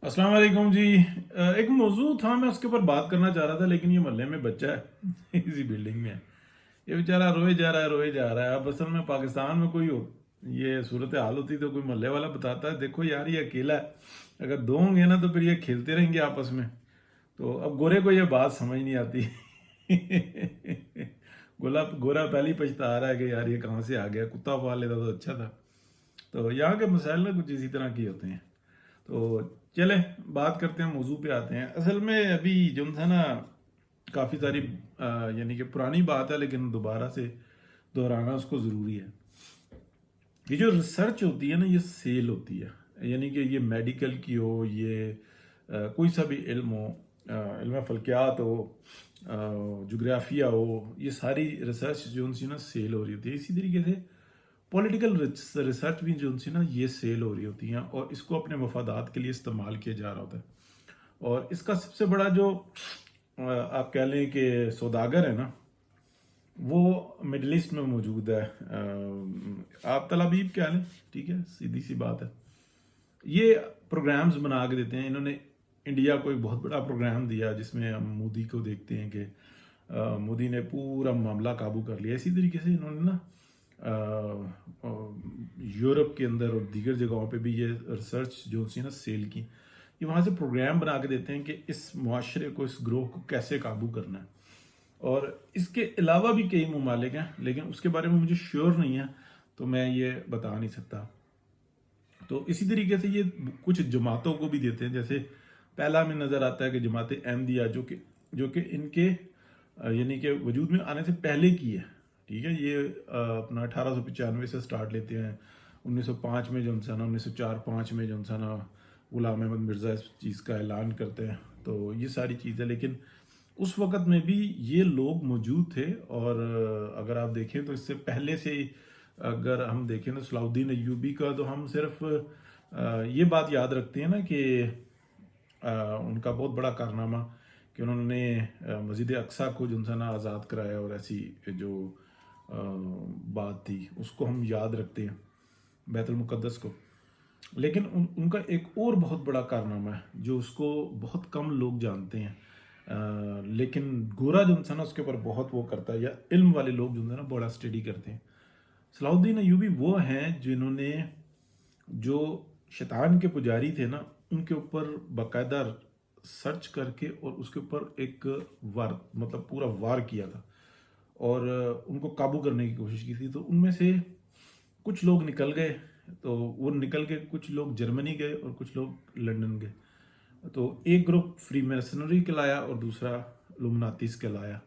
अस्सलाम वालेकुम जी। एक मौजू था, मैं उसके ऊपर बात करना चाह रहा था, लेकिन ये मोहल्ले में बच्चा है इसी बिल्डिंग में है, ये बेचारा रोए जा रहा है रोए जा रहा है। अब असल में पाकिस्तान में कोई हो ये सूरत हाल होती तो कोई मोहल्ले वाला बताता है, देखो यार ये अकेला है, अगर दो होंगे ना तो फिर ये खेलते रहेंगे आपस में। तो अब गोरे को ये बात समझ नहीं आती गोला गोरा पहले ही पछता रहा है कि यार ये कहाँ से आ गया, कुत्ता पाल लेता तो अच्छा था। तो यहाँ के मसाइल ना कुछ इसी तरह के होते हैं। तो चले बात करते हैं, मौजू पे आते हैं। असल में अभी जो था ना, काफ़ी सारी यानी कि पुरानी बात है, लेकिन दोबारा से दोहराना उसको ज़रूरी है। ये जो रिसर्च होती है ना, ये सेल होती है। यानी कि ये मेडिकल की हो, ये कोई सा भी इल्म हो, इल्म फल्कियात हो, जोग्राफिया हो, ये सारी रिसर्च जो उनसी ना सेल हो रही होती है। इसी तरीके से पॉलिटिकल रिसर्च भी जो उनसी ना ये सेल हो रही होती हैं, और इसको अपने मफादात के लिए इस्तेमाल किया जा रहा होता है। और इसका सबसे बड़ा जो आप कह लें कि सौदागर है ना, वो मिडल ईस्ट में मौजूद है। आप तल अबीब कह लें, ठीक है, सीधी सी बात है। ये प्रोग्राम्स बना के देते हैं इन्होंने। इंडिया को एक बहुत बड़ा प्रोग्राम दिया जिसमें हम मोदी को देखते हैं कि मोदी ने पूरा मामला काबू कर लिया। इसी तरीके से इन्होंने ना यूरोप के अंदर और दीगर जगहों पे भी ये रिसर्च जो सी ना सेल की, ये वहाँ से प्रोग्राम बना के देते हैं कि इस मुआशरे को, इस ग्रोह को कैसे काबू करना है। और इसके अलावा भी कई ममालिक हैं, लेकिन उसके बारे में मुझे श्योर नहीं है, तो मैं ये बता नहीं सकता। तो इसी तरीके से ये कुछ जमातों को भी देते हैं। जैसे पहला में नज़र आता है कि जमात अहमदिया, जो कि इनके यानी कि वजूद में आने से पहले की है, ठीक है। ये अपना 1895 से स्टार्ट लेते हैं। 1905 में जो ना 1904-05 में जो ना गुलाम अहमद मिर्ज़ा इस चीज़ का ऐलान करते हैं। तो ये सारी चीज़ें, लेकिन उस वक़्त में भी ये लोग मौजूद थे। और अगर आप देखें तो इससे पहले से अगर हम देखें तो सलाउद्दीन अय्यूबी का तो हम सिर्फ ये बात याद रखते हैं ना कि उनका बहुत बड़ा कारनामा कि उन्होंने मस्जिद अक्सा को जो ना आज़ाद कराया, और ऐसी जो बात थी उसको हम याद रखते हैं, बैतुल मुक़द्दस को। लेकिन उनका एक और बहुत बड़ा कारनामा है जो उसको बहुत कम लोग जानते हैं। लेकिन गोरा जो ना उसके ऊपर बहुत वो करता है, या इल्म वाले लोग जो है ना बड़ा स्टडी करते हैं। सलाउद्दीन अय्यूबी वो हैं जिन्होंने, जो शैतान के पुजारी थे ना, उनके ऊपर बाकायदा सर्च करके और उसके ऊपर एक वार, मतलब पूरा वार किया था, और उनको काबू करने की कोशिश की थी। तो उनमें से कुछ लोग निकल गए, तो वो निकल के कुछ लोग जर्मनी गए और कुछ लोग लंदन गए। तो एक ग्रुप फ्री मैसनरी कहलाया और दूसरा लुमनातीस कहलाया।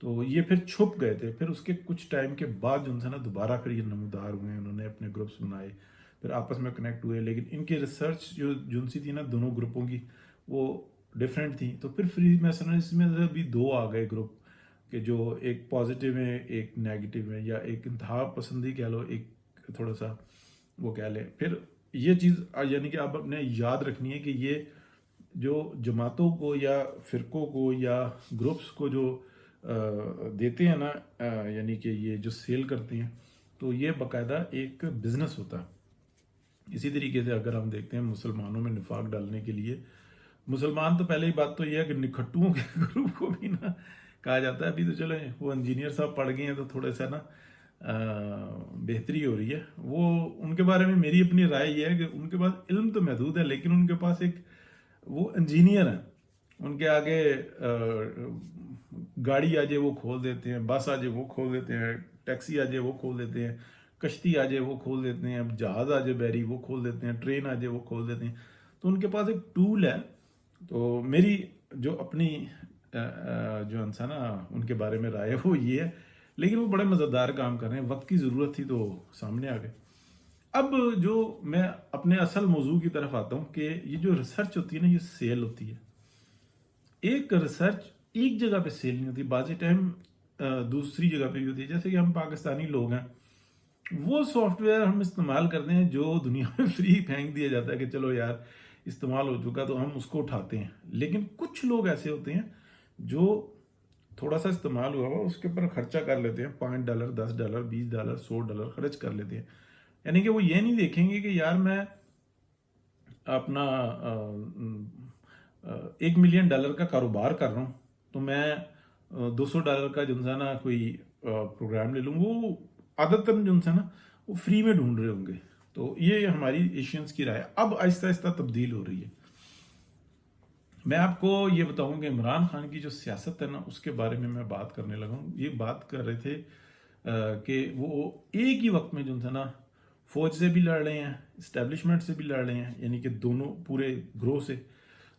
तो ये फिर छुप गए थे। फिर उसके कुछ टाइम के बाद जो है ना दोबारा फिर ये नमूदार हुए, उन्होंने अपने ग्रुप्स बनाए, फिर आपस में कनेक्ट हुए। लेकिन इनकी रिसर्च जो जुनसी थी ना दोनों ग्रुपों की, वो डिफरेंट थी। तो फिर फ्री मैसनरीज में से भी दो आ गए ग्रुप कि जो एक पॉजिटिव है, एक नेगेटिव है, या एक इंतहा पसंदी कह लो, एक थोड़ा सा वो कह लें। फिर ये चीज़ यानी कि आप अपने याद रखनी है कि ये जो जमातों को या फ़िरक़ों को या ग्रुप्स को जो देते हैं ना, यानी कि ये जो सेल करते हैं, तो ये बाकायदा एक बिज़नेस होता है। इसी तरीके से अगर हम देखते हैं मुसलमानों में निफाक डालने के लिए, मुसलमान तो पहले ही बात तो ये है कि निखट्टुओं के ग्रुप को भी ना कहा जाता है। अभी तो चलो वो इंजीनियर साहब पढ़ गए हैं तो थोड़ा सा ना बेहतरी हो रही है। वो उनके बारे में मेरी अपनी राय ये है कि उनके पास इल्म तो महदूद है, लेकिन उनके पास एक वो इंजीनियर हैं। उनके आगे गाड़ी आ जाए वो खोल देते हैं, बस आ जाए वो खोल देते हैं, टैक्सी आ जाए वो खोल देते हैं, कश्ती आ जाए वो खोल देते हैं, अब जहाज़ आ जाए बैरी वो खोल देते हैं, ट्रेन आ जाए वो खोल देते हैं। तो उनके पास एक टूल है। तो मेरी जो अपनी जो इंसान ना उनके बारे में राय है वो ये है। लेकिन वो बड़े मज़ेदार काम कर रहे हैं, वक्त की ज़रूरत थी तो सामने आ गए। अब जो मैं अपने असल मौजू की तरफ आता हूँ कि ये जो रिसर्च होती है ना, ये सेल होती है। एक रिसर्च एक जगह पे सेल नहीं होती, बाज़ टाइम दूसरी जगह पे भी होती है। जैसे कि हम पाकिस्तानी लोग हैं, वो सॉफ्टवेयर हम इस्तेमाल करते हैं जो दुनिया में फ्री फेंक दिया जाता है कि चलो यार इस्तेमाल हो चुका, तो हम उसको उठाते हैं। लेकिन कुछ लोग ऐसे होते हैं जो थोड़ा सा इस्तेमाल हुआ हुआ उसके ऊपर खर्चा कर लेते हैं, $5, $10, $20, $100 खर्च कर लेते हैं। यानी कि वो ये नहीं देखेंगे कि यार मैं अपना $1 मिलियन का कारोबार कर रहा हूँ, तो मैं $200 का जो है ना कोई प्रोग्राम ले लूँ, वो आदतन जो है ना वो फ्री में ढूंढ रहे होंगे। तो ये हमारी एशियंस की राय अब आहिस्ता आहिस्ता तब्दील हो रही है। मैं आपको ये बताऊं कि इमरान खान की जो सियासत है ना, उसके बारे में मैं बात करने लगा हूँ। ये बात कर रहे थे कि वो एक ही वक्त में जो है ना फौज से भी लड़ रहे हैं, इस्टेब्लिशमेंट से भी लड़ रहे हैं, यानी कि दोनों पूरे ग्रोह से,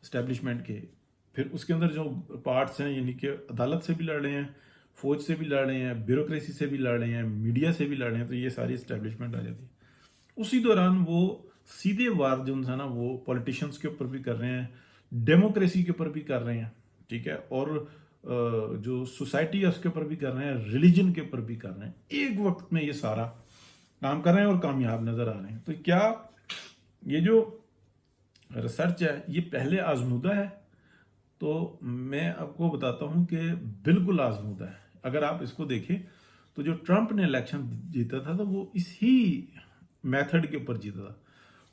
इस्टेब्लिशमेंट के, फिर उसके अंदर जो पार्ट्स हैं यानी कि अदालत से भी लड़ रहे हैं, फौज से भी लड़ रहे हैं, ब्यूरोक्रेसी से भी लड़ रहे हैं, मीडिया से भी लड़ रहे हैं, तो ये सारी इस्टेब्लिशमेंट आ जाती है। उसी दौरान वो सीधे वार जो है ना वो पॉलिटिशियंस के ऊपर भी कर रहे हैं, डेमोक्रेसी के ऊपर भी कर रहे हैं, ठीक है, और जो सोसाइटी है उसके ऊपर भी कर रहे हैं, रिलीजन के ऊपर भी कर रहे हैं। एक वक्त में ये सारा काम कर रहे हैं और कामयाब नजर आ रहे हैं। तो क्या ये जो रिसर्च है ये पहले आजमूदा है? तो मैं आपको बताता हूं कि बिल्कुल आजमूदा है। अगर आप इसको देखें तो जो ट्रंप ने इलेक्शन जीता था तो वो इसी मेथड के ऊपर जीता था।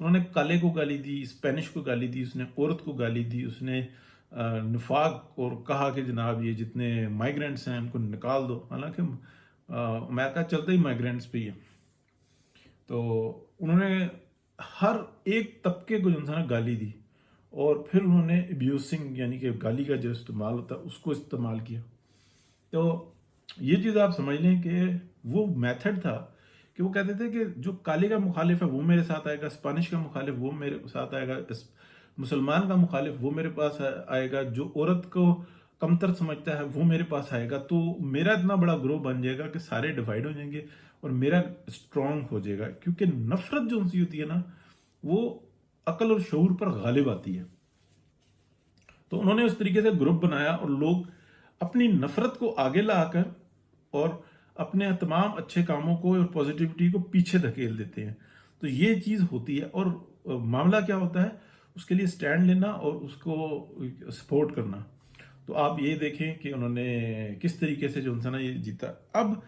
उन्होंने काले को गाली दी, स्पेनिश को गाली दी, उसने औरत को गाली दी, उसने निफाक और कहा कि जनाब ये जितने माइग्रेंट्स हैं उनको निकाल दो। हालांकि अमेरिका चलता ही माइग्रेंट्स पे ही है। तो उन्होंने हर एक तबके को जो है ना गाली दी, और फिर उन्होंने अब्यूसिंग यानी कि गाली का जो इस्तेमाल होता है उसको इस्तेमाल किया। तो ये चीज़ आप समझ लें कि वो मेथड था कि वो कहते थे कि जो काले का मुखालिफ है वो मेरे साथ आएगा, स्पेनिश का मुखालिफ वो मेरे साथ आएगा, मुसलमान का मुखालिफ वो मेरे पास आएगा, जो औरत को कमतर समझता है वो मेरे पास आएगा। तो मेरा इतना बड़ा ग्रोह बन जाएगा कि सारे डिवाइड हो जाएंगे और मेरा स्ट्रांग हो जाएगा। क्योंकि नफरत जो उनसी होती है ना वो अकल और शऊर पर गालिब आती है। तो उन्होंने उस तरीके से ग्रुप बनाया और लोग अपनी नफरत को आगे लाकर और अपने तमाम अच्छे कामों को और पॉजिटिविटी को पीछे धकेल देते हैं। तो ये चीज होती है। और मामला क्या होता है, उसके लिए स्टैंड लेना और उसको सपोर्ट करना। तो आप ये देखें कि उन्होंने किस तरीके से जो है ना ये जीता। अब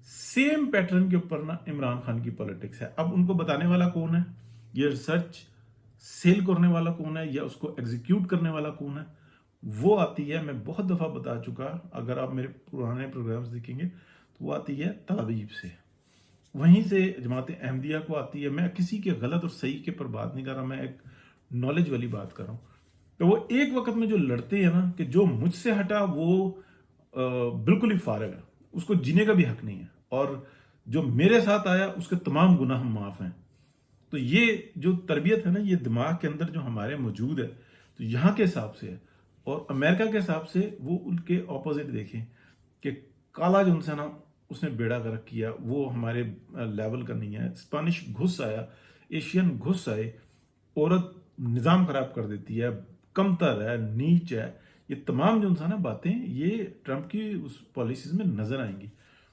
सेम पैटर्न के ऊपर ना इमरान खान की पॉलिटिक्स है। अब उनको बताने वाला कौन है, ये रिसर्च सेल करने वाला कौन है या उसको एग्जीक्यूट करने वाला कौन है, वो आती है, मैं बहुत दफा बता चुका, अगर आप मेरे पुराने प्रोग्राम्स देखेंगे तो वो आती है तलाबीब से, वहीं से जमात अहमदिया को आती है। मैं किसी के गलत और सही के पर बात नहीं कर रहा, मैं एक नॉलेज वाली बात कर रहा हूँ। तो वो एक वक्त में जो लड़ते हैं ना कि जो मुझसे हटा वो बिल्कुल ही फारिग है, उसको जीने का भी हक नहीं है, और जो मेरे साथ आया उसके तमाम गुनाह माफ हैं। तो ये जो तरबियत है ना ये दिमाग के अंदर जो हमारे मौजूद है, तो यहाँ के हिसाब से है। और अमेरिका के हिसाब से वो उनके ऑपोजिट देखें कि काला जो उनसे ना उसने बेड़ा गर्क किया, वो हमारे लेवल का नहीं है। स्पेनिश घुस आया, एशियन घुस आए, औरत निज़ाम खराब कर देती है, कमतर है, नीच है, ये तमाम जो ना बातें ये ट्रंप की उस पॉलिसीज में नजर आएंगी।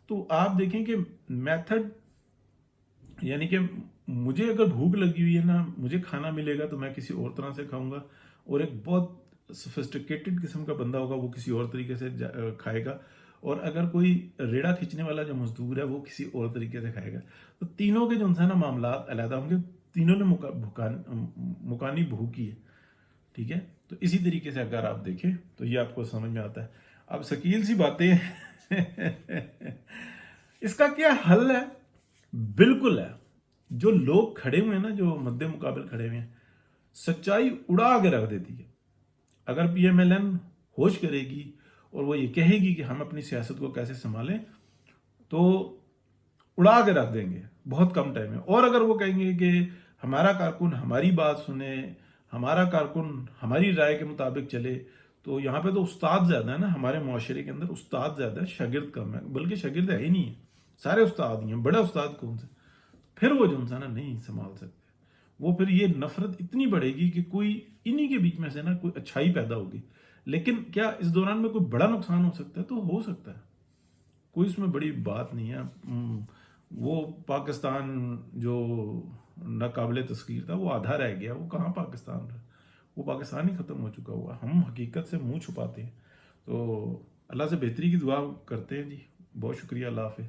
तो आप देखें कि मेथड, यानी कि मुझे अगर भूख लगी हुई है ना, मुझे खाना मिलेगा तो मैं किसी और तरह से खाऊंगा, और एक बहुत सोफिस्टिकेटेड किस्म का बंदा होगा वो किसी और तरीके से खाएगा, और अगर कोई रेड़ा खींचने वाला जो मजदूर है वो किसी और तरीके से खाएगा। तो तीनों के जो है ना मामला अलहदा होंगे, तीनों ने मुकानी भूखी है, ठीक है। तो इसी तरीके से अगर आप देखें तो ये आपको समझ में आता है। अब शकील सी बातें इसका क्या हल है? बिल्कुल है, जो लोग खड़े हुए हैं ना, जो मद्दे मुकाबल खड़े हुए हैं, सच्चाई उड़ा के रख देती है। अगर पीएमएलएन होश करेगी और वो ये कहेगी कि हम अपनी सियासत को कैसे संभालें, तो उड़ा के रख देंगे बहुत कम टाइम में। और अगर वो कहेंगे कि हमारा कारकुन हमारी बात सुने, हमारा कारकुन हमारी राय के मुताबिक चले, तो यहाँ पे तो उस्ताद ज्यादा है ना, हमारे मुआशरे के अंदर उस्ताद ज्यादा है, शागिर्द कम है, बल्कि शागिर्द है ही नहीं है, सारे उस्ताद ही हैं। बड़ा उस्ताद कौन से? फिर वो जो है ना नहीं संभाल सकते। वो फिर ये नफरत इतनी बढ़ेगी कि कोई इन्हीं के बीच में से ना कोई अच्छाई पैदा होगी। लेकिन क्या इस दौरान में कोई बड़ा नुकसान हो सकता है? तो हो सकता है, कोई इसमें बड़ी बात नहीं है। वो पाकिस्तान जो नाकाबिले तस्कीर था वो आधा रह गया, वो कहाँ पाकिस्तान रहा, वो पाकिस्तान ही खत्म हो चुका हुआ। हम हकीकत से मुंह छुपाते हैं। तो अल्लाह से बेहतरी की दुआ करते हैं जी। बहुत शुक्रिया, अल्लाह हाफिज़।